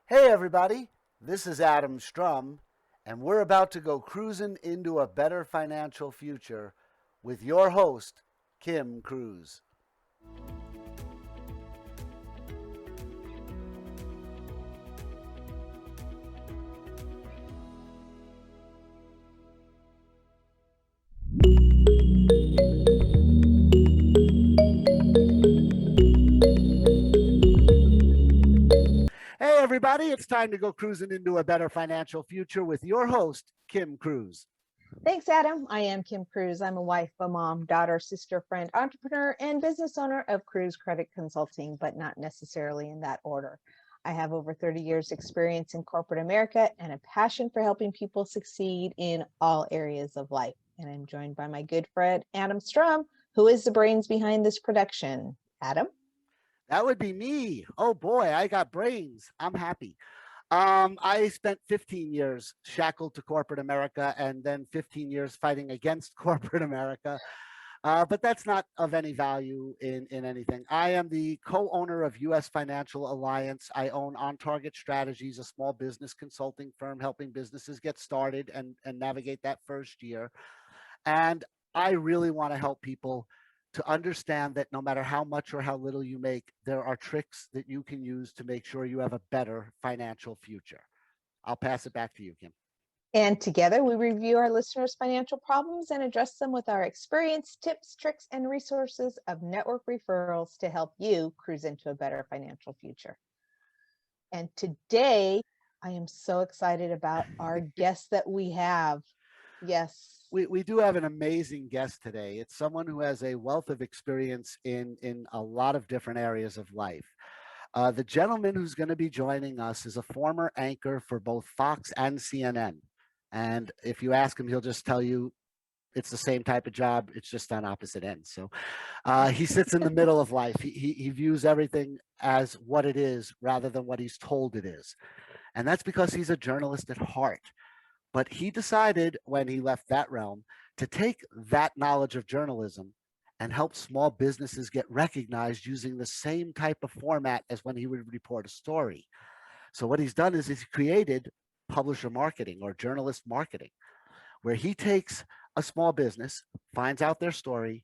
Hey, everybody, this is Adam Strum, and we're about to go cruising into a better financial future with your host, Kim Cruz. Hey, everybody, it's time to go cruising into a better financial future with your host, Kim Cruz. Thanks, Adam. I am Kim Cruz. I'm a wife, a mom, daughter, sister, friend, entrepreneur, and business owner of Cruz Credit Consulting, but not necessarily in that order. I have over 30 years experience in corporate America and a passion for helping people succeed in all areas of life. And I'm joined by my good friend, Adam Strum, who is the brains behind this production. Adam? That would be me. Oh boy, I got brains. I'm happy. I spent 15 years shackled to corporate America and then 15 years fighting against corporate America. But that's not of any value in anything. I am the co-owner of U.S. Financial Alliance. I own On Target Strategies, a small business consulting firm helping businesses get started and navigate that first year. And I really want to help people to understand that no matter how much or how little you make, there are tricks that you can use to make sure you have a better financial future. I'll pass it back to you, Kim. And together we review our listeners' financial problems and address them with our experience, tips, tricks, and resources of network referrals to help you cruise into a better financial future. And today I am so excited about our guest that we have. Yes. We do have an amazing guest today. It's someone who has a wealth of experience in a lot of different areas of life. The gentleman who's going to be joining us is a former anchor for both Fox and CNN. And if you ask him, he'll just tell you it's the same type of job. It's just on opposite ends. So he sits in the middle of life. He views everything as what it is rather than what he's told it is. And that's because he's a journalist at heart. But he decided when he left that realm to take that knowledge of journalism and help small businesses get recognized using the same type of format as when he would report a story. So what he's done is he's created publisher marketing or journalist marketing, where he takes a small business, finds out their story,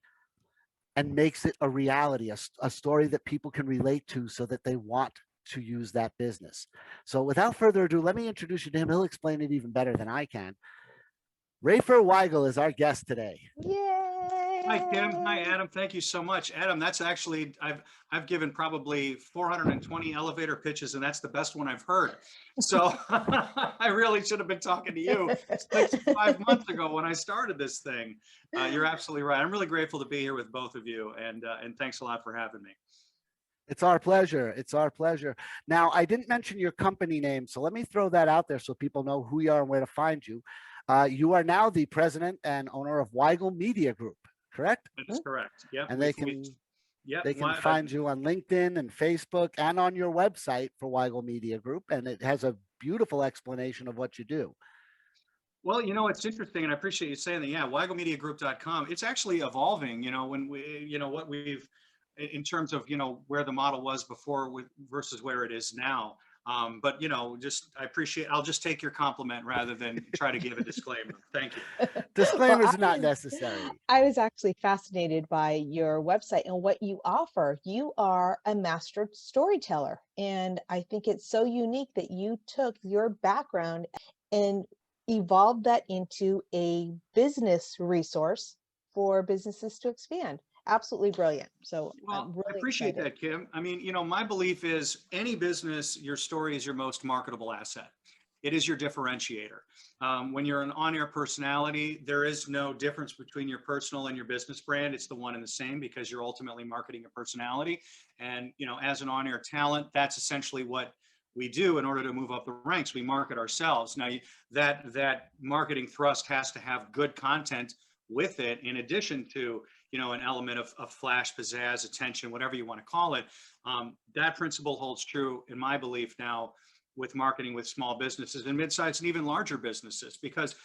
and makes it a reality, a story that people can relate to so that they want to use that business. So without further ado, let me introduce you to him. He'll explain it even better than I can. Rafer Weigel is our guest today. Hi, Kim. Hi, Yay! Adam. Thank you so much. Adam, that's actually, I've given probably 420 elevator pitches, and that's the best one I've heard. So I really should have been talking to you 5 months ago when I started this thing. You're absolutely right. I'm really grateful to be here with both of you, and thanks a lot for having me. It's our pleasure. It's our pleasure. Now, I didn't mention your company name, so let me throw that out there so people know who you are and where to find you. You are now the president and owner of Weigel Media Group, correct? That is correct. Yep. And Yep. they can find you on LinkedIn and Facebook and on your website for Weigel Media Group, and it has a beautiful explanation of what you do. Well, it's interesting, and I appreciate you saying that. Yeah, weigelmediagroup.com. It's actually evolving. When what we've, in terms of where the model was before versus where it is now. But I appreciate. I'll just take your compliment rather than try to give a disclaimer. Thank you. Well, Disclaimers not necessary. I was actually fascinated by your website and what you offer. You are a master storyteller, and I think it's so unique that you took your background and evolved that into a business resource for businesses to expand. Absolutely brilliant. So I'm Well, I really appreciate excited. that, Kim. I mean, my belief is any business, your story is your most marketable asset. It is your differentiator. When you're an on-air personality, there is no difference between your personal and your business brand. It's the one and the same because you're ultimately marketing a personality. And, as an on-air talent, that's essentially what we do in order to move up the ranks. We market ourselves. Now, that marketing thrust has to have good content with it, in addition to an element of flash, pizzazz, attention, whatever you want to call it. That principle holds true, in my belief, now with marketing with small businesses and mid-sized and even larger businesses, because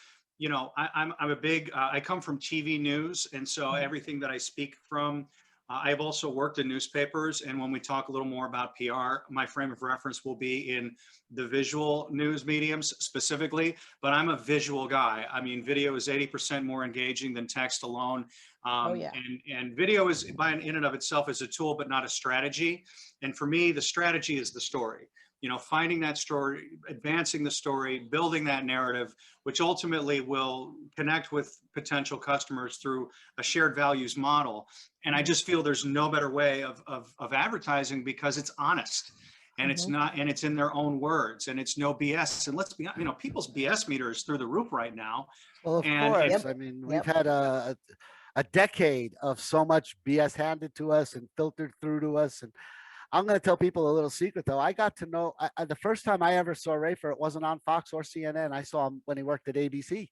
I'm a big I come from TV news, and so everything that I speak from I've also worked in newspapers, and when we talk a little more about PR, my frame of reference will be in the visual news mediums specifically, but I'm a visual guy. I mean, video is 80% more engaging than text alone. Oh, yeah. And video is in and of itself is a tool, but not a strategy. And for me, the strategy is the story. You know, finding that story, advancing the story, building that narrative, which ultimately will connect with potential customers through a shared values model. And I just feel there's no better way of advertising, because it's honest. And it's not, and it's in their own words, and it's no BS. And let's be honest, you know, people's BS meter is through the roof right now. Well, of And course. I mean, we've had a decade of so much BS handed to us and filtered through to us. And I'm going to tell people a little secret, though. I got to know the first time I ever saw Rafer, it wasn't on Fox or CNN. I saw him when he worked at ABC.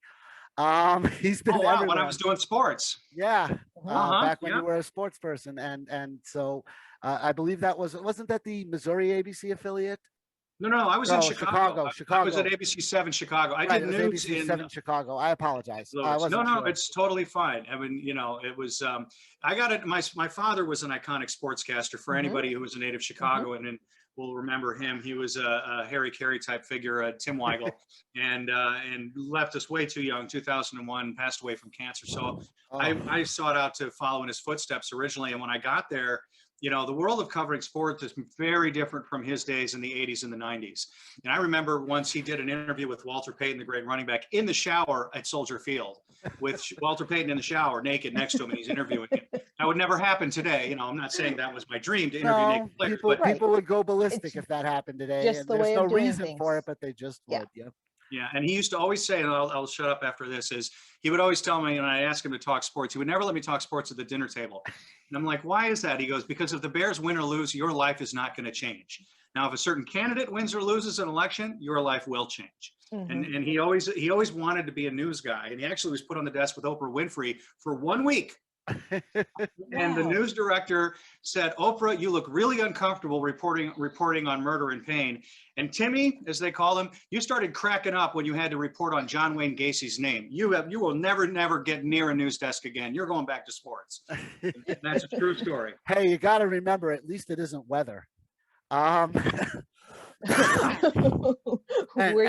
He's been oh wow, everywhere. when I was doing sports. Yeah, back when yeah. you were a sports person, and so I believe that wasn't that the Missouri ABC affiliate? No, I was in No, Chicago. I was at ABC 7 Chicago. I Right, did it was news ABC in 7 Chicago. I apologize. I Lewis. No, wasn't no, sure. it's totally fine. I mean, you know, it was, I got it. My father was an iconic sportscaster for anybody who was a native Chicagoan and will remember him. He was a Harry Carey type figure, Tim Weigel, and left us way too young, 2001, passed away from cancer. So I sought out to follow in his footsteps originally. And when I got there, you know, the world of covering sports is very different from his days in the 80s and the 90s. And I remember once he did an interview with Walter Payton, the great running back, in the shower at Soldier Field, with Walter Payton in the shower, naked next to him, and he's interviewing him. That would never happen today. You know, I'm not saying that was my dream to interview naked players, people, but people would go ballistic if that happened today. Just And the there's way no of doing reason for it, things. but they just Yeah. would. Yeah. yeah, and he used to always say, and I'll shut up after this, is he would always tell me, and I asked him to talk sports, he would never let me talk sports at the dinner table. And I'm like, why is that? He goes, because if the Bears win or lose, your life is not going to change. Now, if a certain candidate wins or loses an election, your life will change. And he always wanted to be a news guy. And he actually was put on the desk with Oprah Winfrey for 1 week. And the news director said, Oprah, you look really uncomfortable reporting on murder and pain. And Timmy, as they call him, you started cracking up when you had to report on John Wayne Gacy's name. You will never get near a news desk again. You're going back to sports. And that's a true story. Hey, you got to remember, at least it isn't weather. Where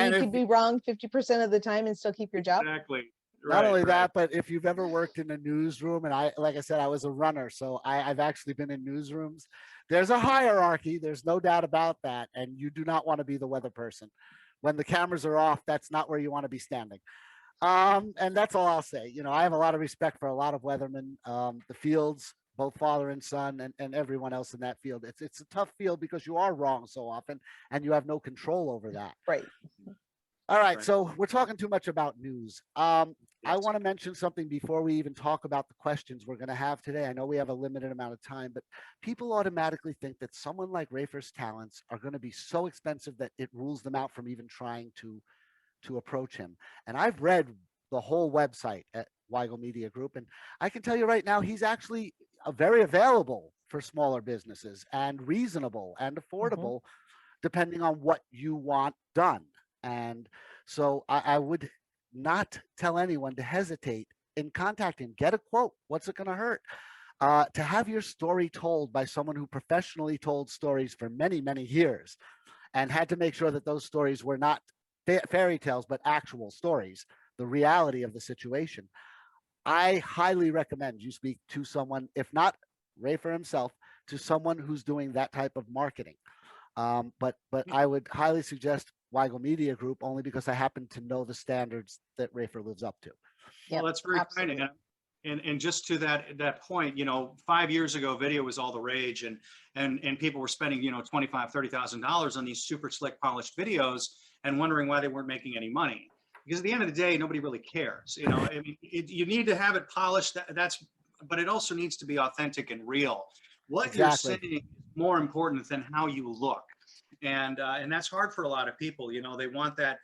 you could be wrong 50% of the time and still keep your job. Exactly. Not only that, but if you've ever worked in a newsroom, and like I said, I was a runner, so I've actually been in newsrooms. There's a hierarchy. There's no doubt about that. And you do not want to be the weather person. When the cameras are off, that's not where you want to be standing. And that's all I'll say. You know, I have a lot of respect for a lot of weathermen, the fields, both father and son, and everyone else in that field. It's a tough field because you are wrong so often, and you have no control over that. Right. All right, so we're talking too much about news. I want to mention something before we even talk about the questions we're going to have today. I know we have a limited amount of time, but people automatically think that someone like Rafer's talents are going to be so expensive that it rules them out from even trying to approach him. And I've read the whole website at Weigel Media Group, and I can tell you right now, he's actually very available for smaller businesses and reasonable and affordable, depending on what you want done. And so I would not tell anyone to hesitate in contacting him. Get a quote. What's it going to hurt? To have your story told by someone who professionally told stories for many, many years and had to make sure that those stories were not fairy tales, but actual stories, the reality of the situation. I highly recommend you speak to someone, if not Rafer himself, to someone who's doing that type of marketing. But I would highly suggest Weigel Media Group only because I happen to know the standards that Rafer lives up to. Well, that's very kind. And just to that point, you know, 5 years ago, video was all the rage, and people were spending, you know, $25,000, $30,000 on these super slick polished videos and wondering why they weren't making any money. Because at the end of the day, nobody really cares. You know, I mean, you need to have it polished. But it also needs to be authentic and real. What you're saying is more important than how you look. And that's hard for a lot of people. You know, they want that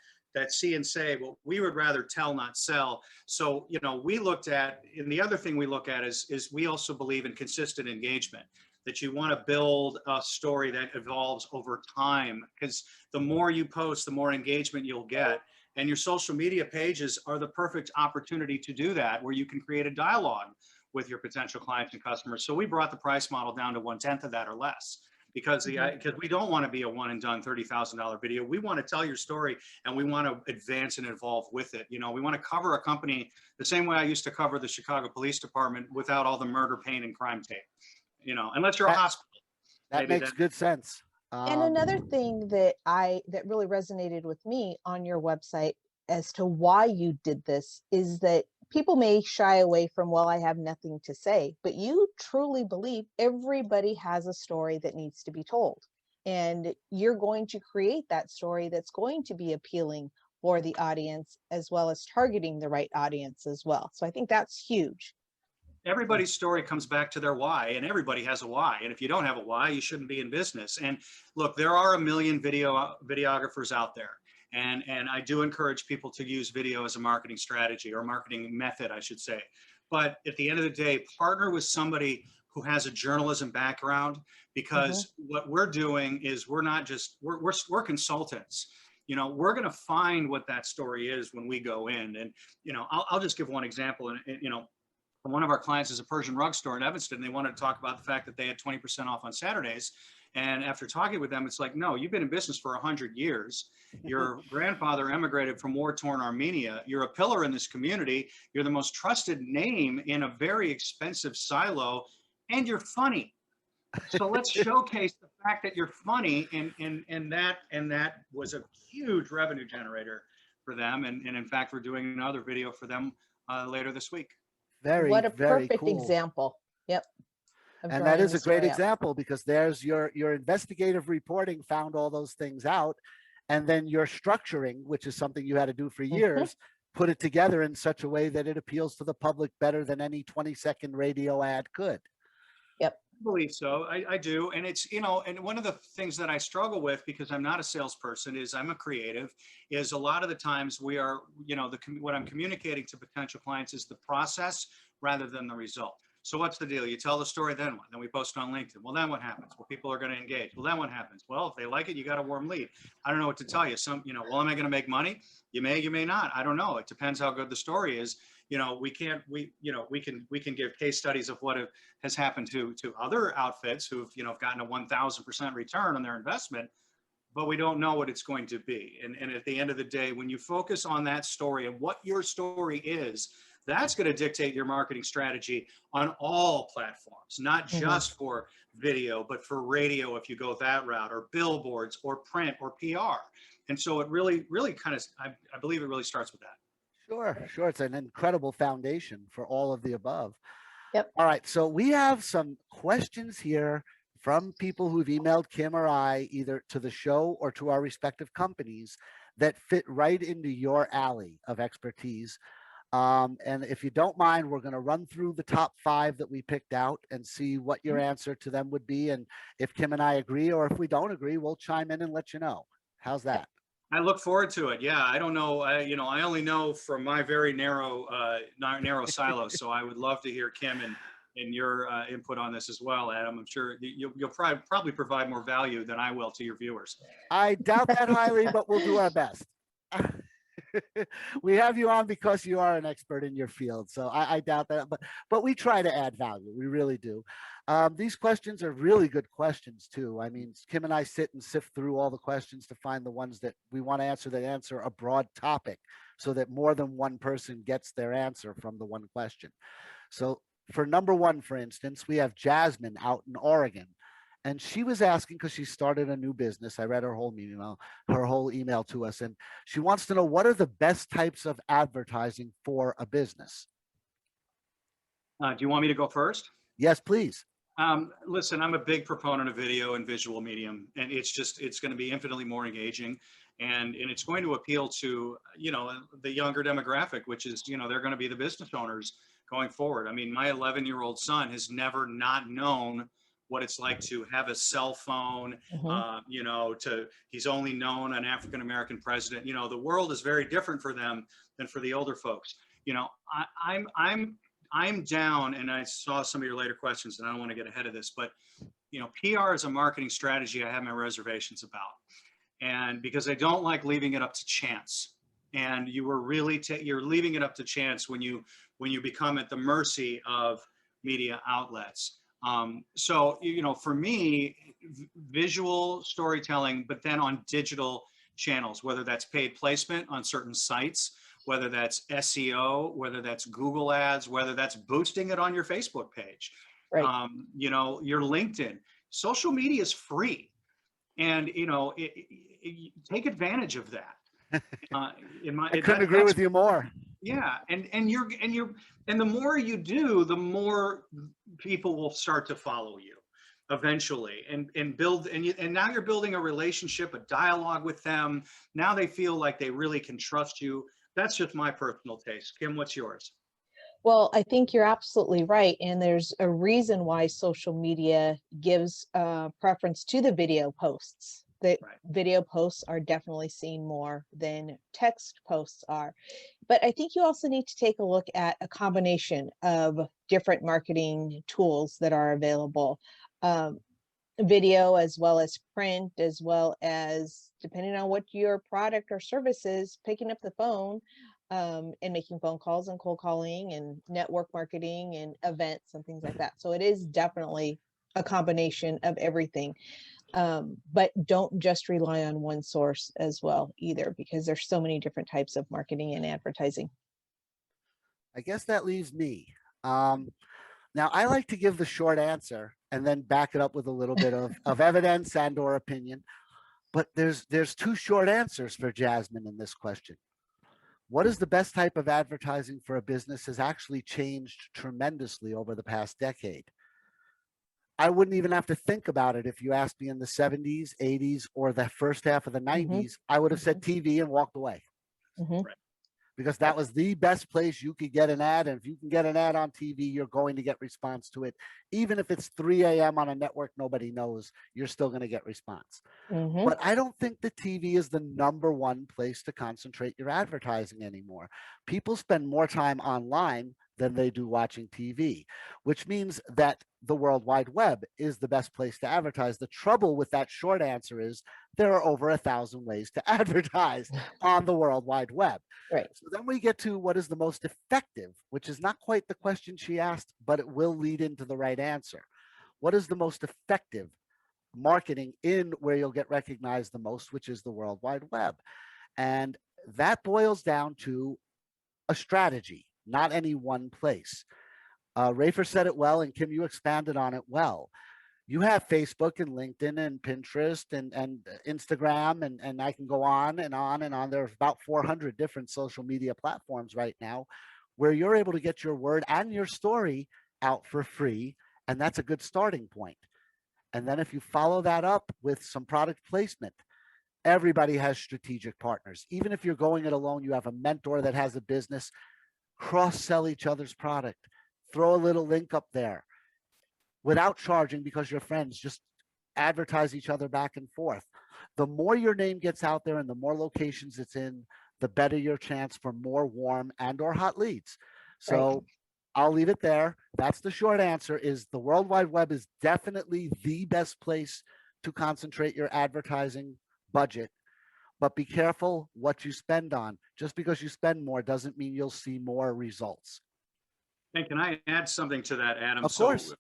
see and say, well, we would rather tell, not sell. So, you know, we looked at, and the other thing we look at is we also believe in consistent engagement, that you want to build a story that evolves over time, because the more you post, the more engagement you'll get. And your social media pages are the perfect opportunity to do that, where you can create a dialogue with your potential clients and customers. So we brought the price model down to 1/10 of that or less, because because we don't want to be a one and done $30,000 video. We want to tell your story, and we want to advance and evolve with it. We want to cover a company the same way I used to cover the Chicago Police Department, without all the murder, pain, and crime tape. Unless you're a That, hospital, that maybe makes that. good sense. And another thing that really resonated with me on your website as to why you did this is that people may shy away from, well, I have nothing to say, but you truly believe everybody has a story that needs to be told. And you're going to create that story that's going to be appealing for the audience, as well as targeting the right audience as well. So I think that's huge. Everybody's story comes back to their why, and everybody has a why. And if you don't have a why, you shouldn't be in business. And look, there are a million videographers out there. And I do encourage people to use video as a marketing strategy, or marketing method, I should say. But at the end of the day, partner with somebody who has a journalism background, because what we're doing is we're not just, we're consultants. We're going to find what that story is when we go in. And, I'll just give one example. And, one of our clients is a Persian rug store in Evanston, and they wanted to talk about the fact that they had 20% off on Saturdays. And after talking with them, it's like, no, you've been in business for 100 years. Your grandfather emigrated from war-torn Armenia. You're a pillar in this community. You're the most trusted name in a very expensive silo, and you're funny. So let's showcase the fact that you're funny, and that was a huge revenue generator for them. And in fact, we're doing another video for them later this week. Very, What a very perfect cool. example. Yep. And that is a great example, because there's your investigative reporting found all those things out, and then your structuring, which is something you had to do for years, put it together in such a way that it appeals to the public better than any 20-second radio ad could. Yep. I believe so. I do. And it's, and one of the things that I struggle with, because I'm not a salesperson, is I'm a creative, is a lot of the times we are, what I'm communicating to potential clients is the process rather than the result. So what's the deal? You tell the story, then what? Then we post it on LinkedIn. Well, then what happens? Well, people are going to engage. Well, then what happens? Well, if they like it, you got a warm lead. I don't know what to tell you. Well, am I going to make money? You may not. I don't know. It depends how good the story is. We can give case studies of what has happened to other outfits who've, gotten a 1,000% return on their investment, but we don't know what it's going to be. And at the end of the day, when you focus on that story and what your story is, that's going to dictate your marketing strategy on all platforms, not just for video, but for radio, if you go that route, or billboards, or print, or PR. And so it really kind of, I believe it really starts with that. Sure. It's an incredible foundation for all of the above. Yep. All right. So we have some questions here from people who've emailed Kim or I, either to the show or to our respective companies, that fit right into your alley of expertise. And if you don't mind, we're going to run through the top 5 that we picked out and see what your answer to them would be. And if Kim and I agree, or if we don't agree, we'll chime in and let you know. How's that? I look forward to it. Yeah, I don't know. I only know from my very narrow silo. So I would love to hear Kim and your input on this as well, Adam. I'm sure you'll probably provide more value than I will to your viewers. I doubt that highly, but we'll do our best. We have you on because you are an expert in your field, so I doubt that, but we try to add value. We really do. These questions are really good questions too. I mean, Kim and I sit and sift through all the questions to find the ones that we want to answer that answer a broad topic, so that more than one person gets their answer from the one question. So for number 1, for instance, we have Jasmine out in Oregon. And she was asking, because she started a new business. I read her whole email to us, and she wants to know, what are the best types of advertising for a business? Do you want me to go first? Yes, please. Listen, I'm a big proponent of video and visual medium, and it's going to be infinitely more engaging, and it's going to appeal to, the younger demographic, which is, they're going to be the business owners going forward. I mean, my 11-year-old son has never not known what it's like to have a cell phone, he's only known an African-American president. The world is very different for them than for the older folks. I'm down, and I saw some of your later questions, and I don't want to get ahead of this, but PR is a marketing strategy I have my reservations about, and because I don't like leaving it up to chance. And you were really you're leaving it up to chance when you become at the mercy of media outlets. So, for me, visual storytelling, but then on digital channels, whether that's paid placement on certain sites, whether that's SEO, whether that's Google ads, whether that's boosting it on your Facebook page, Right. your LinkedIn. Social media is free, and take advantage of that. I couldn't agree with you more. Yeah, and the more you do, the more people will start to follow you eventually, and build, and now you're building a relationship, a dialogue with them. Now they feel like they really can trust you. That's just my personal taste. Kim, what's yours? Well, I think you're absolutely right. And there's a reason why social media gives preference to the video posts. The Right. video posts are definitely seen more than text posts are. But I think you also need to take a look at a combination of different marketing tools that are available. Um, Video as well as print, as well as, depending on what your product or service is, picking up the phone and making phone calls and cold calling and network marketing and events and things like that. So it is definitely a combination of everything. But don't just rely on one source as well either, because there's so many different types of marketing and advertising. I guess that leaves me. Now, I like to give the short answer and then back it up with a little bit of evidence and or opinion. But there's two short answers for Jasmine in this question. What is the best type of advertising for a business has actually changed tremendously over the past decade. I wouldn't even have to think about it if you asked me in the 70s, 80s, or the first half of the Mm-hmm. 90s. I would have said TV and walked away. Mm-hmm. Because that was the best place you could get an ad. And if you can get an ad on TV, you're going to get response to it. Even if it's 3 a.m. on a network nobody knows, you're still going to get response. Mm-hmm. But I don't think the TV is the number one place to concentrate your advertising anymore. People spend more time online than they do watching TV, which means that the World Wide Web is the best place to advertise. The trouble with that short answer is there are over 1,000 ways to advertise on the World Wide Web. Right. So then we get to what is the most effective, which is not quite the question she asked, but it will lead into the right answer. What is the most effective marketing in where you'll get recognized the most, which is the World Wide Web? And that boils down to a strategy, not any one place. Rafer said it well, and Kim, you expanded on it well. You have Facebook and LinkedIn and Pinterest and Instagram, and I can go on and on and on. There's about 400 different social media platforms right now where you're able to get your word and your story out for free, and that's a good starting point. And then if you follow that up with some product placement, everybody has strategic partners. Even if you're going it alone, you have a mentor that has a business, cross-sell each other's product, throw a little link up there without charging because you're friends, just advertise each other back and forth. The more your name gets out there and the more locations it's in, the better your chance for more warm and or hot leads. So Right. I'll leave it there. That's the short answer. Is the World Wide Web is definitely the best place to concentrate your advertising budget. But be careful what you spend on. Just because you spend more doesn't mean you'll see more results. And can I add something to that, Adam? Of course. So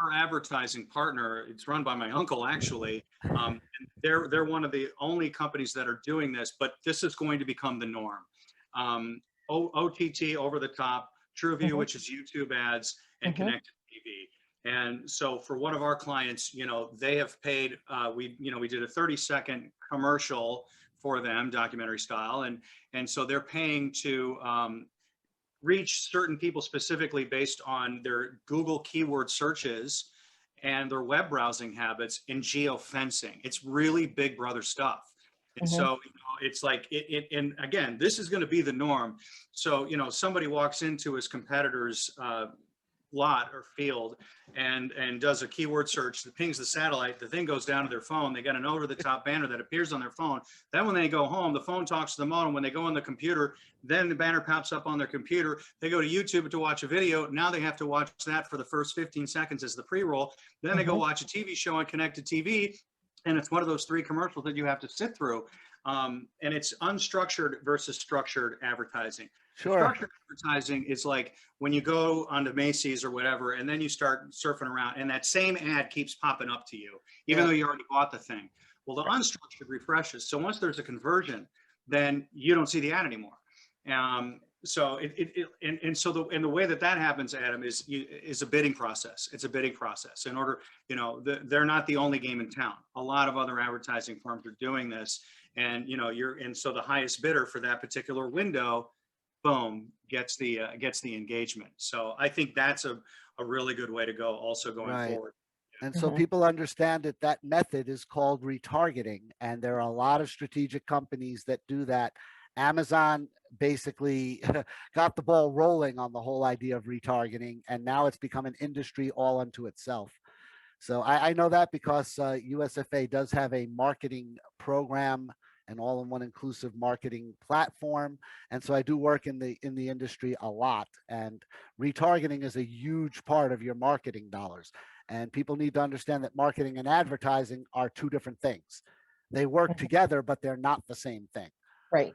our advertising partner, it's run by my uncle actually. And they're one of the only companies that are doing this, but this is going to become the norm. OTT, over the top, TrueView, Mm-hmm. which is YouTube ads, and Mm-hmm. connected TV. And so for one of our clients, they have paid, we did a 30-second commercial for them, documentary style. And so they're paying to reach certain people specifically based on their Google keyword searches and their web browsing habits in geofencing. It's really big brother stuff. And Mm-hmm. so it's like and again, this is going to be the norm. So somebody walks into his competitor's lot or field and does a keyword search that pings the satellite. The thing goes down to their phone. They got an over the top banner that appears on their phone. Then when they go home, the phone talks to the modem. When they go on the computer, then the banner pops up on their computer. They go to YouTube to watch a video. Now they have to watch that for the first 15 seconds as the pre-roll. Then they go Mm-hmm. watch a TV show on connected TV. And it's one of those three commercials that you have to sit through. And it's unstructured versus structured advertising. The Sure. structured advertising is like when you go onto Macy's or whatever, and then you start surfing around, and that same ad keeps popping up to you, even Yeah. though you already bought the thing. Well, the unstructured refreshes. So once there's a conversion, then you don't see the ad anymore. So and so the way that happens, Adam, is a bidding process. It's a bidding process. In order, they're not the only game in town. A lot of other advertising firms are doing this, and so the highest bidder for that particular window, boom, gets the engagement. So I think that's a really good way to go, also going Right. forward. And so Mhm. people understand that that method is called retargeting. And there are a lot of strategic companies that do that. Amazon basically got the ball rolling on the whole idea of retargeting, and now it's become an industry all unto itself. So I know that because USFA does have a marketing program, an all-in-one inclusive marketing platform, and so I do work in the industry a lot. And retargeting is a huge part of your marketing dollars. And people need to understand that marketing and advertising are two different things. They work Mhm. together, but they're not the same thing. Right.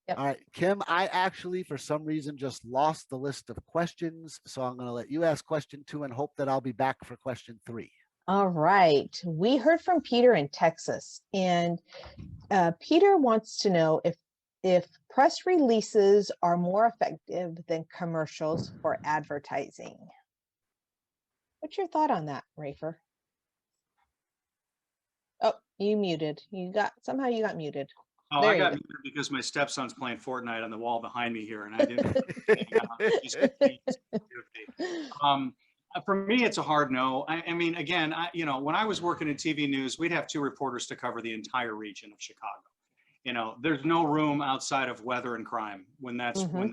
Yep. All right, Kim, I actually, for some reason, just lost the list of questions. So I'm going to let you ask question 2 and hope that I'll be back for question 3. All right. We heard from Peter in Texas, and Peter wants to know if press releases are more effective than commercials for advertising. What's your thought on that, Rafer? Oh, you muted. Somehow you got muted. Oh, There I you got go. muted because my stepson's playing Fortnite on the wall behind me here, and I didn't. For me, it's a hard no. I mean, again, when I was working in TV news, we'd have 2 reporters to cover the entire region of Chicago. There's no room outside of weather and crime when that's Hmm.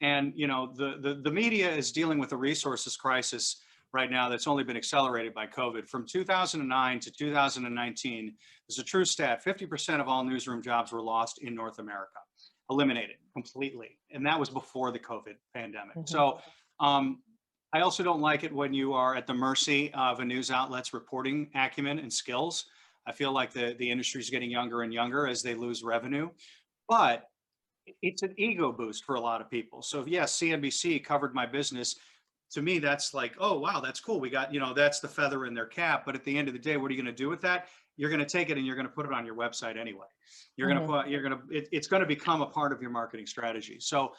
and the media is dealing with a resources crisis right now that's only been accelerated by COVID. From 2009 to 2019, there's a true stat: 50% of all newsroom jobs were lost in North America, eliminated completely, and that was before the COVID pandemic. Hmm. So. I also don't like it when you are at the mercy of a news outlet's reporting acumen and skills. I feel like the industry is getting younger and younger as they lose revenue, but it's an ego boost for a lot of people. So yes, CNBC covered my business. To me, that's like, oh wow, that's cool. We got, that's the feather in their cap. But at the end of the day, what are you going to do with that? You're going to take it and you're going to put it on your website anyway. It's going to become a part of your marketing strategy. So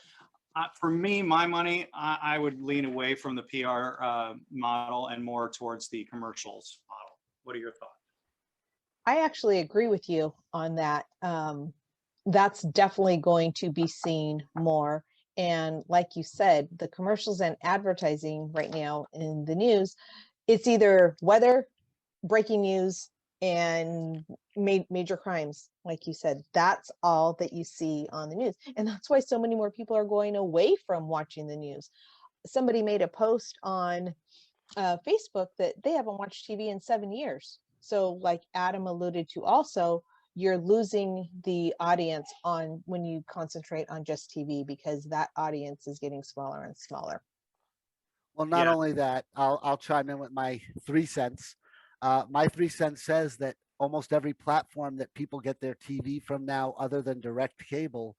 for me, my money, I would lean away from the PR model and more towards the commercials model. What are your thoughts? I actually agree with you on that. That's definitely going to be seen more. And like you said, the commercials and advertising right now in the news, it's either weather, breaking news, and major crimes. Like you said, that's all that you see on the news. And that's why so many more people are going away from watching the news. Somebody made a post on Facebook that they haven't watched TV in 7 years. So, like Adam alluded to, also, you're losing the audience on when you concentrate on just TV because that audience is getting smaller and smaller. Well, not Yeah. only that, I'll chime in with my 3 cents. My 3 cents says that almost every platform that people get their TV from now, other than direct cable,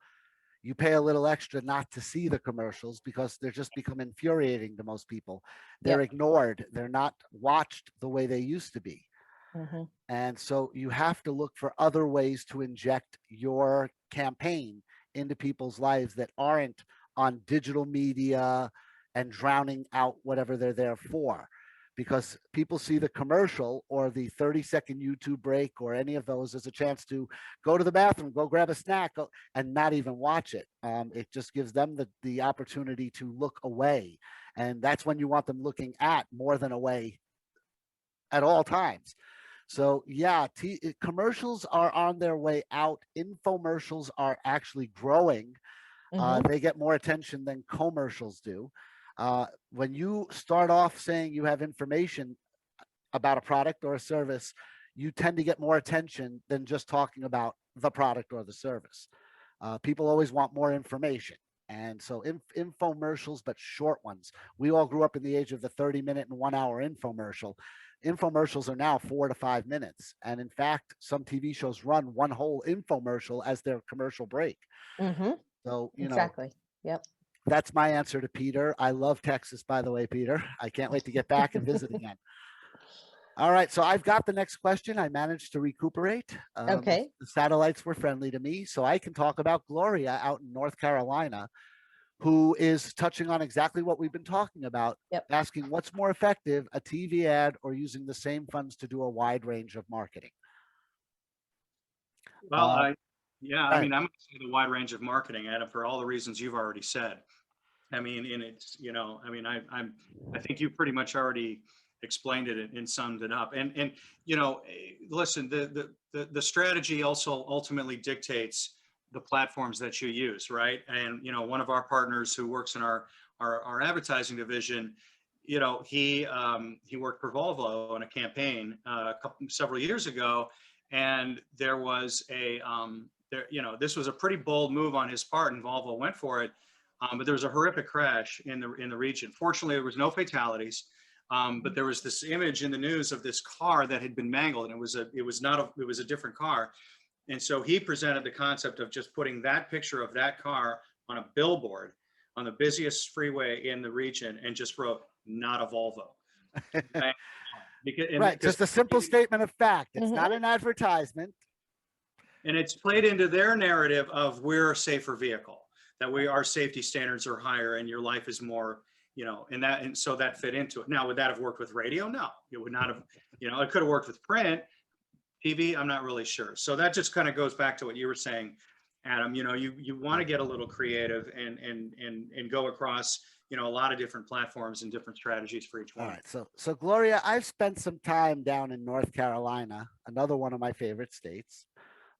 you pay a little extra not to see the commercials because they're just become infuriating to most people. They're Yep. ignored. They're not watched the way they used to be. Mm-hmm. And so you have to look for other ways to inject your campaign into people's lives that aren't on digital media and drowning out whatever they're there for. Because people see the commercial or the 30-second YouTube break or any of those as a chance to go to the bathroom, go grab a snack, and not even watch it. It just gives them the opportunity to look away. And that's when you want them looking at more than away at all times. So yeah, commercials are on their way out. Infomercials are actually growing. Mm-hmm. They get more attention than commercials do. When you start off saying you have information about a product or a service, you tend to get more attention than just talking about the product or the service. People always want more information. And so infomercials, but short ones. We all grew up in the age of the 30-minute and 1 hour infomercial. Infomercials are now 4 to 5 minutes. And in fact, some TV shows run one whole infomercial as their commercial break. Mm-hmm. So, Exactly. Yep. that's my answer to Peter. I love Texas, by the way, Peter. I can't wait to get back and visit again. All right, so I've got the next question. I managed to recuperate. Okay. The satellites were friendly to me, so I can talk about Gloria out in North Carolina, who is touching on exactly what we've been talking about, Yep. asking what's more effective, a TV ad or using the same funds to do a wide range of marketing. Well, Uh, yeah, I right. mean, I'm going to say the wide range of marketing, Adam, for all the reasons you've already said. I mean, and it's, I mean, I think you pretty much already explained it and summed it up. And listen, the strategy also ultimately dictates the platforms that you use, right? And one of our partners who works in our advertising division, he worked for Volvo on a campaign several years ago, and there was this was a pretty bold move on his part, and Volvo went for it. But there was a horrific crash in the region. Fortunately, there was no fatalities, but there was this image in the news of this car that had been mangled, and it was a different car. And so he presented the concept of just putting that picture of that car on a billboard on the busiest freeway in the region, and just wrote, "Not a Volvo." Right, just a simple statement of fact. It's not an advertisement. And it's played into their narrative of we're a safer vehicle, that our safety standards are higher and your life is more, and so that fit into it. Now, would that have worked with radio? No, it would not have. It could have worked with print, TV. I'm not really sure. So that just kind of goes back to what you were saying, Adam. You want to get a little creative and go across a lot of different platforms and different strategies for each one. All right, so Gloria, I've spent some time down in North Carolina, another one of my favorite states.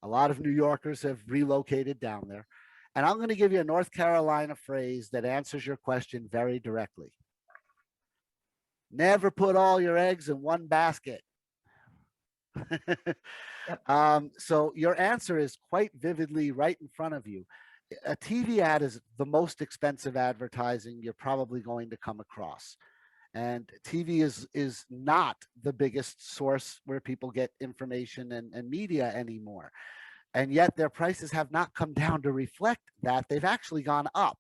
A lot of New Yorkers have relocated down there. And I'm going to give you a North Carolina phrase that answers your question very directly. Never put all your eggs in one basket. Yep. So your answer is quite vividly right in front of you. A TV ad is the most expensive advertising you're probably going to come across. And TV is not the biggest source where people get information and media anymore. And yet their prices have not come down to reflect that. They've actually gone up.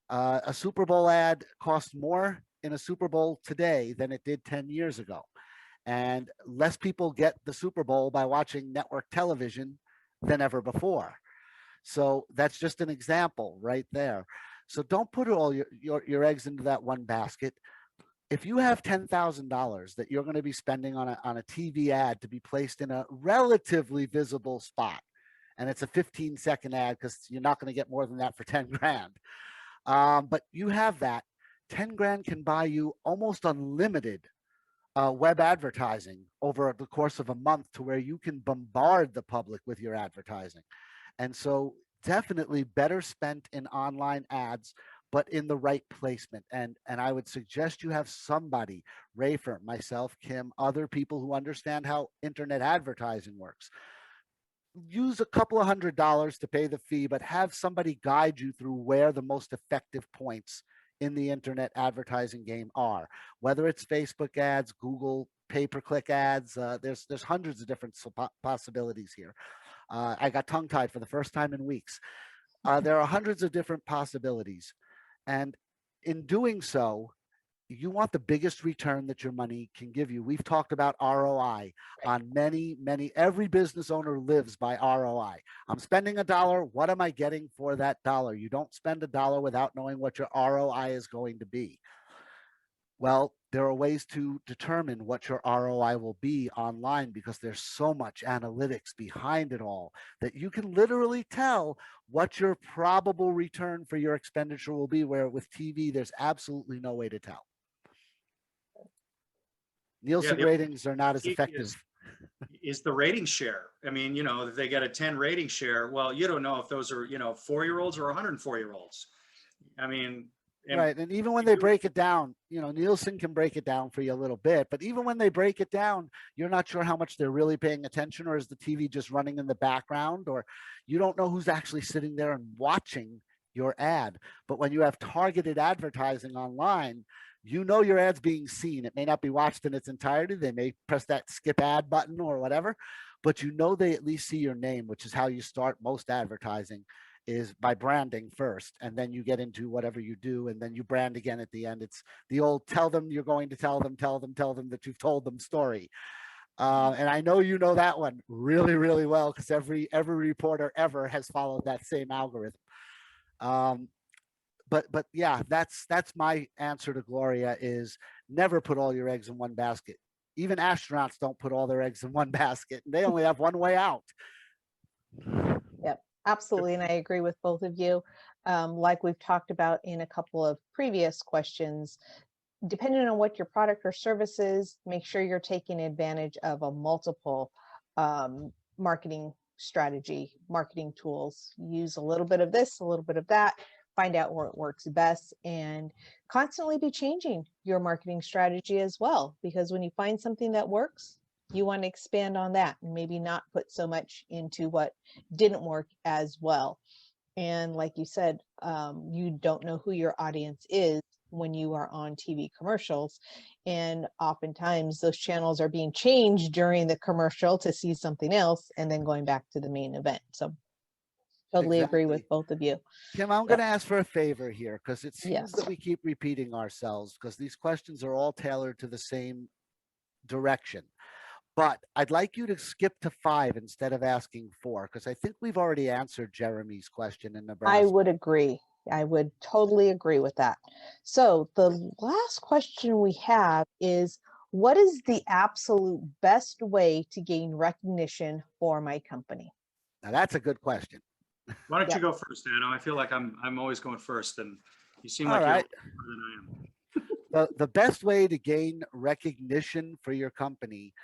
A Super Bowl ad costs more in a Super Bowl today than it did 10 years ago. And less people get the Super Bowl by watching network television than ever before. So that's just an example right there. So don't put all your eggs into that one basket. If you have $10,000 that you're going to be spending on a TV ad to be placed in a relatively visible spot, and it's a 15-second ad because you're not going to get more than that for 10 grand. But you have that, 10 grand can buy you almost unlimited web advertising over the course of a month, to where you can bombard the public with your advertising. And so definitely better spent in online ads, but in the right placement. And I would suggest you have somebody, Rafer, myself, Kim, other people who understand how internet advertising works. Use a couple of $100 to pay the fee, but have somebody guide you through where the most effective points in the internet advertising game are, whether it's Facebook ads, Google pay-per-click ads. There's hundreds of different possibilities here. I got tongue-tied for the first time in weeks. There are hundreds of different possibilities. And in doing so, you want the biggest return that your money can give you. We've talked about ROI on every business owner lives by ROI. I'm spending $1. What am I getting for that dollar? You don't spend $1 without knowing what your ROI is going to be. Well, there are ways to determine what your ROI will be online, because there's so much analytics behind it all that you can literally tell what your probable return for your expenditure will be, where with TV, there's absolutely no way to tell. Nielsen ratings are not as effective. Is the rating share. I mean, if they get a 10 rating share, well, you don't know if those are, 4-year-olds or 104-year-olds. I mean, right. And even when they break it down, Nielsen can break it down for you a little bit, but even when they break it down, you're not sure how much they're really paying attention, or is the TV just running in the background, or you don't know who's actually sitting there and watching your ad. But when you have targeted advertising online, You know your ad's being seen. It may not be watched in its entirety. They may press that skip ad button or whatever, but you know they at least see your name, which is how you start most advertising, is by branding first, and then you get into whatever you do, and then you brand again at the end. It's the old tell them you're going to tell them, tell them that you've told them story. And I know you know that one really, really well because every reporter ever has followed that same algorithm. Um, but yeah, that's my answer to Gloria is never put all your eggs in one basket. Even astronauts don't put all their eggs in one basket, and they only have one way out. Yep, absolutely. And I agree with both of you. Like we've talked about in a couple of previous questions, depending on what your product or service is, make sure you're taking advantage of a multiple marketing strategy, marketing tools. Use a little bit of this, a little bit of that, find out where it works best, and constantly be changing your marketing strategy as well. Because when you find something that works, you want to expand on that and maybe not put so much into what didn't work as well. And like you said, you don't know who your audience is when you are on TV commercials. And oftentimes those channels are being changed during the commercial to see something else and then going back to the main event. So totally agree Exactly. with both of you. Kim, I'm going Yep. to ask for a favor here because it seems Yes. that we keep repeating ourselves because these questions are all tailored to the same direction. But I'd like you to skip to 5 instead of asking 4 because I think we've already answered Jeremy's question in I Nebraska. would agree. I would totally agree with that. So the last question we have is, what is the absolute best way to gain recognition for my company? Now, that's a good question. Why don't you Yep. go first, Adam? I feel like I'm always going first, and you seem All like you're right. smarter than I am. The best way to gain recognition for your company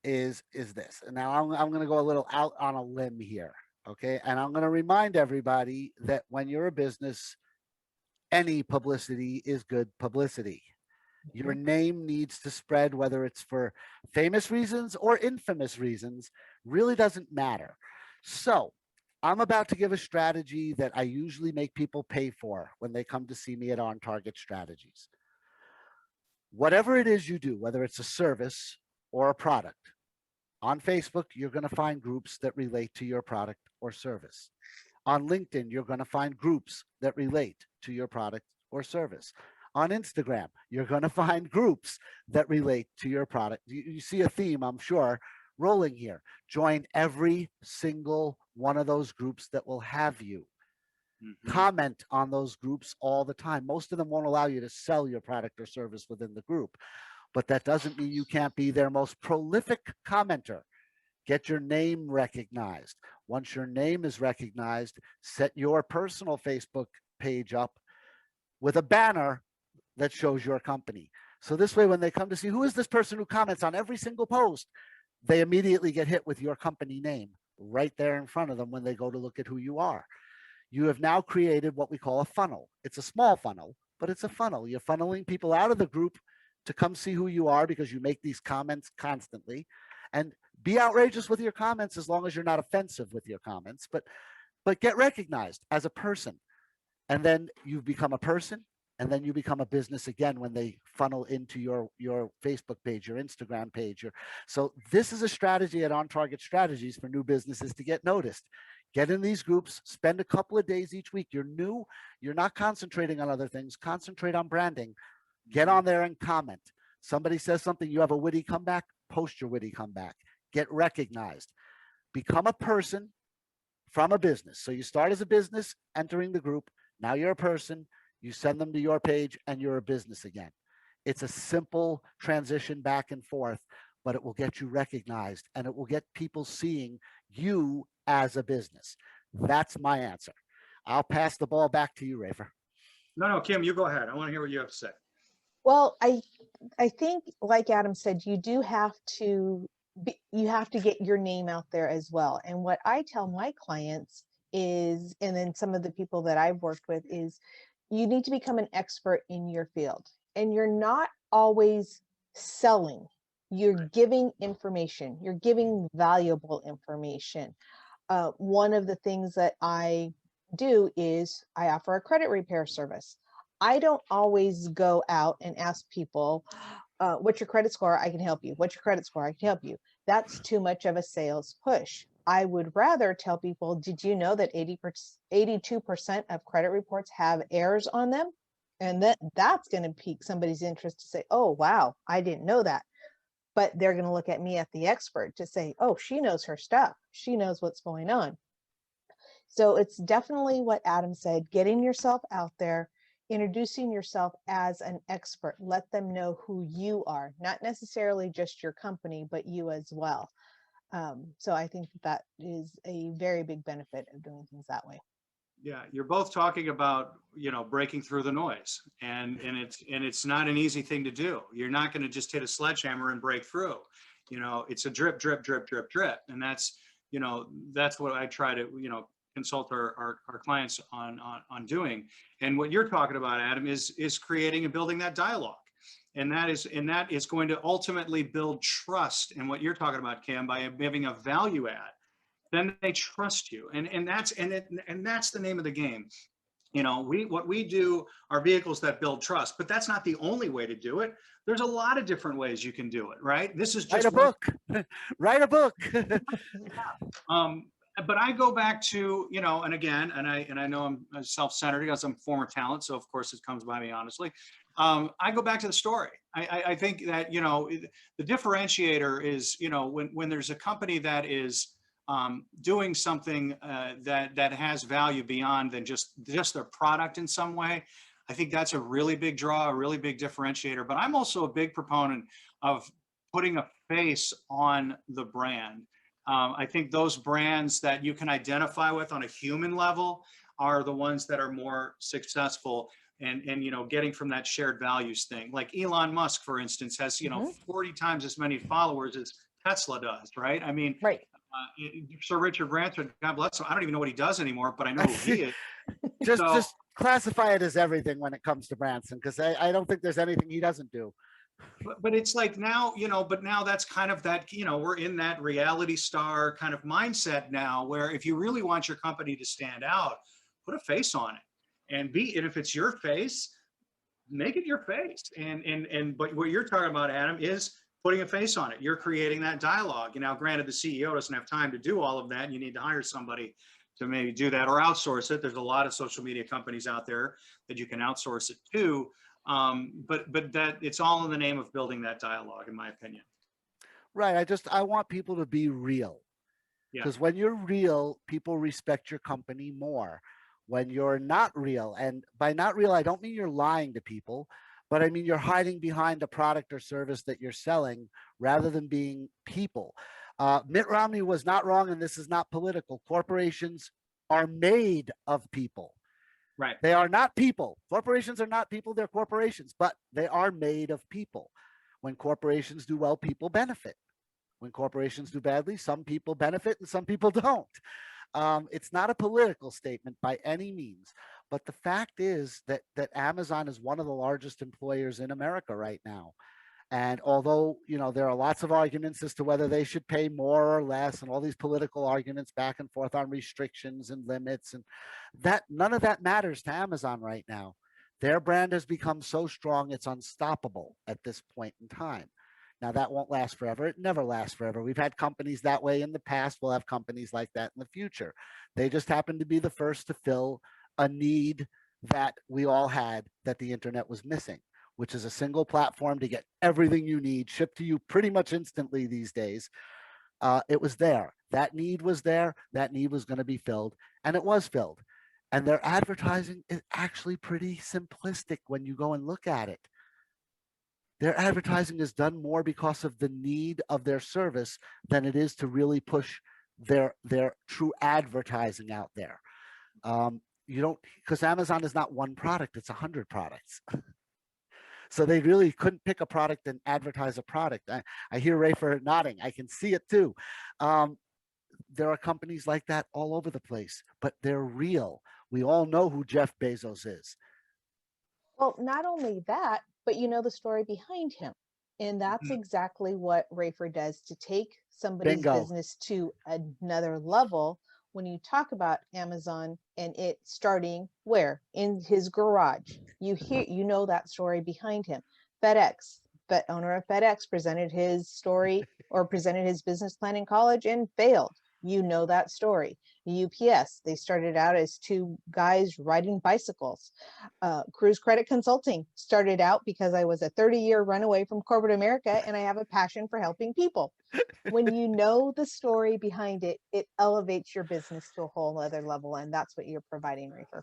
is this. And now I'm going to go a little out on a limb here. Okay. And I'm going to remind everybody that when you're a business, any publicity is good publicity. Your Mhm. name needs to spread, whether it's for famous reasons or infamous reasons, really doesn't matter. So, I'm about to give a strategy that I usually make people pay for when they come to see me at On Target Strategies. Whatever it is you do, whether it's a service or a product, on Facebook, you're going to find groups that relate to your product or service. On LinkedIn, you're going to find groups that relate to your product or service. On Instagram, you're going to find groups that relate to your product. You see a theme, I'm sure, rolling here. Join every single one of those groups that will have you. Mm-hmm. Comment on those groups all the time. Most of them won't allow you to sell your product or service within the group, but that doesn't mean you can't be their most prolific commenter. Get your name recognized. Once your name is recognized, set your personal Facebook page up with a banner that shows your company. So this way, when they come to see who is this person who comments on every single post, they immediately get hit with your company name right there in front of them when they go to look at who you are. You have now created what we call a funnel. It's a small funnel, but it's a funnel. You're funneling people out of the group to come see who you are because you make these comments constantly. And be outrageous with your comments as long as you're not offensive with your comments, but get recognized as a person. And then you become a person, and then you become a business again when they funnel into your Facebook page, your Instagram page. So this is a strategy at On Target Strategies for new businesses to get noticed. Get in these groups, spend a couple of days each week. You're new, you're not concentrating on other things, concentrate on branding. Get on there and comment. Somebody says something, you have a witty comeback, post your witty comeback. Get recognized. Become a person from a business. So you start as a business, entering the group. Now you're a person. You send them to your page, and you're a business again. It's a simple transition back and forth, but it will get you recognized and it will get people seeing you as a business. That's my answer. I'll pass the ball back to you, Rafer. No, Kim, you go ahead. I want to hear what you have to say. Well, I think, like Adam said, you do have to you have to get your name out there as well. And what I tell my clients is, and then some of the people that I've worked with, is you need to become an expert in your field. And you're not always selling. You're giving information. You're giving valuable information. One of the things that I do is I offer a credit repair service. I don't always go out and ask people, what's your credit score? I can help you. What's your credit score? I can help you. That's too much of a sales push. I would rather tell people, did you know that 82% of credit reports have errors on them? And that's going to pique somebody's interest to say, oh, wow, I didn't know that. But they're going to look at me as the expert to say, oh, she knows her stuff. She knows what's going on. So it's definitely what Adam said, getting yourself out there, introducing yourself as an expert. Let them know who you are, not necessarily just your company, but you as well. So I think that is a very big benefit of doing things that way. Yeah, you're both talking about, breaking through the noise, and it's not an easy thing to do. You're not going to just hit a sledgehammer and break through. It's a drip, drip, drip, drip, drip, and that's what I try to consult our clients on doing. And what you're talking about, Adam, is creating and building that dialogue, and that is going to ultimately build trust. And what you're talking about, Kim, by giving a value add, then they trust you, and that's the name of the game. What we do are vehicles that build trust, but that's not the only way to do it. There's a lot of different ways you can do it, right? This is Write just a book. Write a book. But I go back to, and again, and I know I'm self-centered because I'm former talent, so of course it comes by me honestly. I go back to the story. I think that the differentiator is when there's a company that is doing something that has value beyond than just their product in some way. I think that's a really big draw, a really big differentiator. But I'm also a big proponent of putting a face on the brand. I think those brands that you can identify with on a human level are the ones that are more successful, and getting from that shared values thing. Like Elon Musk, for instance, has 40 times as many followers as Tesla does, right? I mean, right. Sir Richard Branson, God bless him. I don't even know what he does anymore, but I know who he is. Just classify it as everything when it comes to Branson, because I don't think there's anything he doesn't do. But it's like now, but now that's kind of that, we're in that reality star kind of mindset now, where if you really want your company to stand out, put a face on it, and if it's your face, make it your face. But what you're talking about, Adam, is putting a face on it. You're creating that dialogue. Granted, the CEO doesn't have time to do all of that. You need to hire somebody to maybe do that or outsource it. There's a lot of social media companies out there that you can outsource it to. But that it's all in the name of building that dialogue, in my opinion. Right. I want people to be real. Yeah. Because when you're real, people respect your company more. When you're not real, and by not real, I don't mean you're lying to people, but I mean you're hiding behind a product or service that you're selling rather than being people. Mitt Romney was not wrong, and this is not political. Corporations are made of people. Right. They are not people. Corporations are not people, they're corporations, but they are made of people. When corporations do well, people benefit. When corporations do badly, some people benefit and some people don't. It's not a political statement by any means, but the fact is that Amazon is one of the largest employers in America right now. And although, there are lots of arguments as to whether they should pay more or less, and all these political arguments back and forth on restrictions and limits, and that none of that matters to Amazon right now. Their brand has become so strong, it's unstoppable at this point in time. Now, that won't last forever. It never lasts forever. We've had companies that way in the past. We'll have companies like that in the future. They just happen to be the first to fill a need that we all had that the internet was missing, which is a single platform to get everything you need shipped to you pretty much instantly these days. It was there. That need was there. That need was going to be filled, and it was filled. And their advertising is actually pretty simplistic when you go and look at it. Their advertising is done more because of the need of their service than it is to really push their true advertising out there. You don't, because Amazon is not one product, it's 100 products. So they really couldn't pick a product and advertise a product. I hear Rafer nodding. I can see it too. There are companies like that all over the place, but they're real. We all know who Jeff Bezos is. Well, not only that, but you know the story behind him. And that's exactly what Rafer does to take somebody's Bingo. business to another level when you talk about Amazon and it starting where? In his garage. You know that story behind him. FedEx, the owner of FedEx presented his story or presented his business plan in college and failed. You know that story. UPS, they started out as two guys riding bicycles. Cruise Credit Consulting started out because I was a 30-year runaway from corporate America and I have a passion for helping people. When you know the story behind it, it elevates your business to a whole other level. And that's what you're providing, Rafer.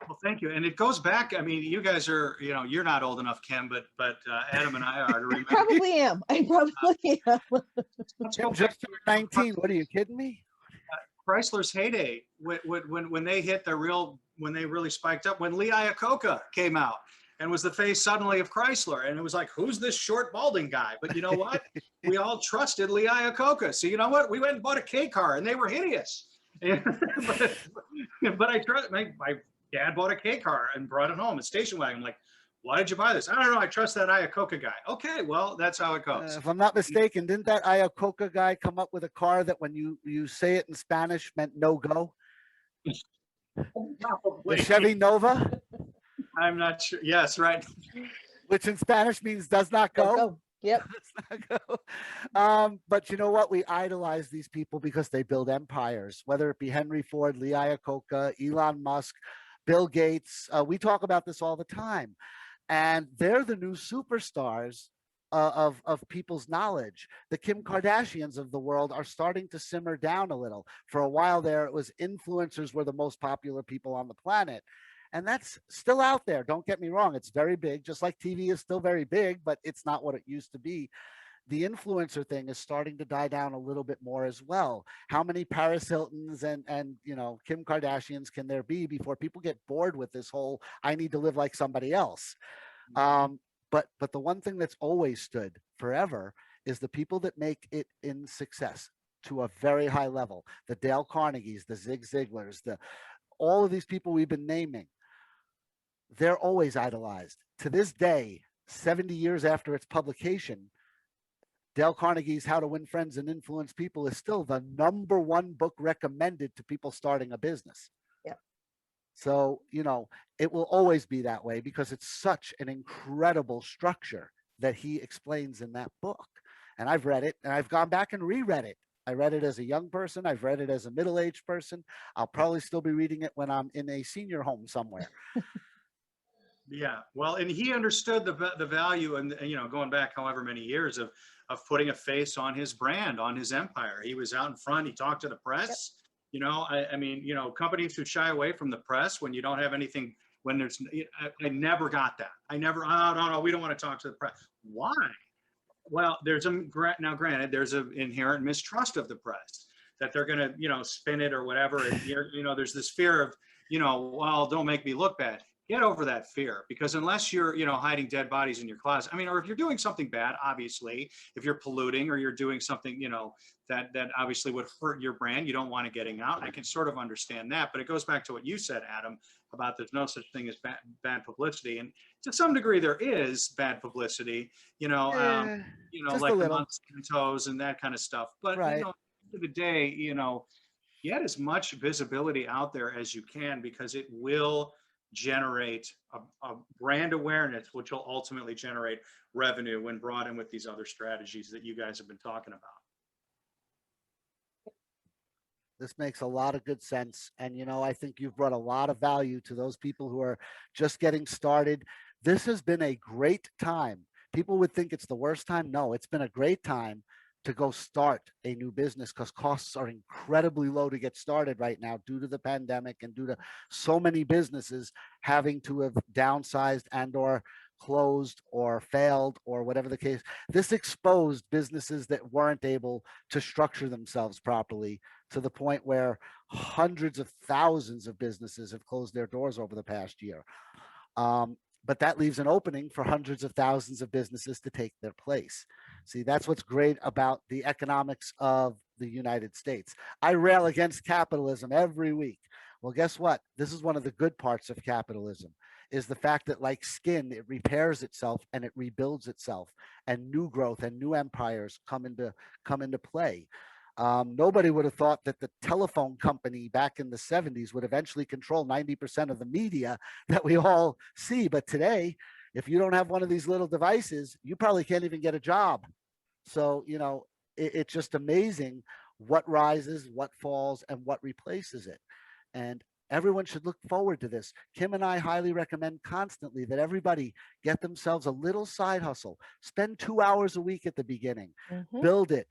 Well, thank you. And it goes back. I mean, you guys are, you're not old enough, Kim, but Adam and I are to I remember. probably am. I probably am. Let's Kim go just back turned 19. What are you kidding me? Chrysler's heyday when they hit their when they really spiked up, when Lee Iacocca came out and was the face suddenly of Chrysler, and it was like, who's this short balding guy? But you know what? We all trusted Lee Iacocca. So you know what? We went and bought a K car, and they were hideous. but I trust my dad bought a K car and brought it home, a station wagon. I'm like, why did you buy this? I don't know. I trust that Iacocca guy. Okay, well, that's how it goes. If I'm not mistaken, didn't that Iacocca guy come up with a car that when you say it in Spanish meant no go? The Chevy Nova, I'm not sure. Yes, right. which in Spanish means does not Go, go. go. Yep. Does not go. But you know what? We idolize these people because they build empires, whether it be Henry Ford, Lee Iacocca, Elon Musk, Bill Gates. We talk about this all the time. And they're the new superstars of people's knowledge. The Kim Kardashians of the world are starting to simmer down a little. For a while there, it was influencers were the most popular people on the planet. And that's still out there. Don't get me wrong. It's very big, just like TV is still very big, but it's not what it used to be. The influencer thing is starting to die down a little bit more as well. How many Paris Hiltons and Kim Kardashians can there be before people get bored with this whole I need to live like somebody else? But the one thing that's always stood forever is the people that make it in success to a very high level. The Dale Carnegies, the Zig Ziglars, all of these people we've been naming, they're always idolized. To this day, 70 years after its publication, Dale Carnegie's How to Win Friends and Influence People is still the #1 book recommended to people starting a business. Yeah. So, it will always be that way because it's such an incredible structure that he explains in that book. And I've read it and I've gone back and reread it. I read it as a young person. I've read it as a middle-aged person. I'll probably still be reading it when I'm in a senior home somewhere. Yeah, well, and he understood the value, and going back however many years of putting a face on his brand, on his empire. He was out in front. He talked to the press. Yep. I mean, companies who shy away from the press when you don't have anything. When there's, I never got that. I never. Oh no, we don't want to talk to the press. Why? Well, now granted, there's an inherent mistrust of the press that they're going to spin it or whatever, and there's this fear of well, don't make me look bad. Get over that fear, because unless you're, hiding dead bodies in your closet, I mean, or if you're doing something bad, obviously, if you're polluting or you're doing something, that obviously would hurt your brand, you don't want it getting out. I can sort of understand that, but it goes back to what you said, Adam, about there's no such thing as bad publicity. And to some degree, there is bad publicity, like the Monsantos and that kind of stuff. But, right. At the end of the day, get as much visibility out there as you can, because it will generate a brand awareness, which will ultimately generate revenue when brought in with these other strategies that you guys have been talking about. This makes a lot of good sense. And, I think you've brought a lot of value to those people who are just getting started. This has been a great time. People would think it's the worst time. No, it's been a great time to go start a new business because costs are incredibly low to get started right now due to the pandemic and due to so many businesses having to have downsized and or closed or failed or whatever the case. This exposed businesses that weren't able to structure themselves properly to the point where hundreds of thousands of businesses have closed their doors over the past year. But that leaves an opening for hundreds of thousands of businesses to take their place. See, that's what's great about the economics of the United States. I rail against capitalism every week. Well, guess what? This is one of the good parts of capitalism, is the fact that like skin, it repairs itself and it rebuilds itself, and new growth and new empires come into play. Nobody would have thought that the telephone company back in the 70s would eventually control 90% of the media that we all see. But today, if you don't have one of these little devices, you probably can't even get a job. So, it's just amazing what rises, what falls, and what replaces it. And everyone should look forward to this. Kim and I highly recommend constantly that everybody get themselves a little side hustle. Spend 2 hours a week at the beginning, Mhm. build it,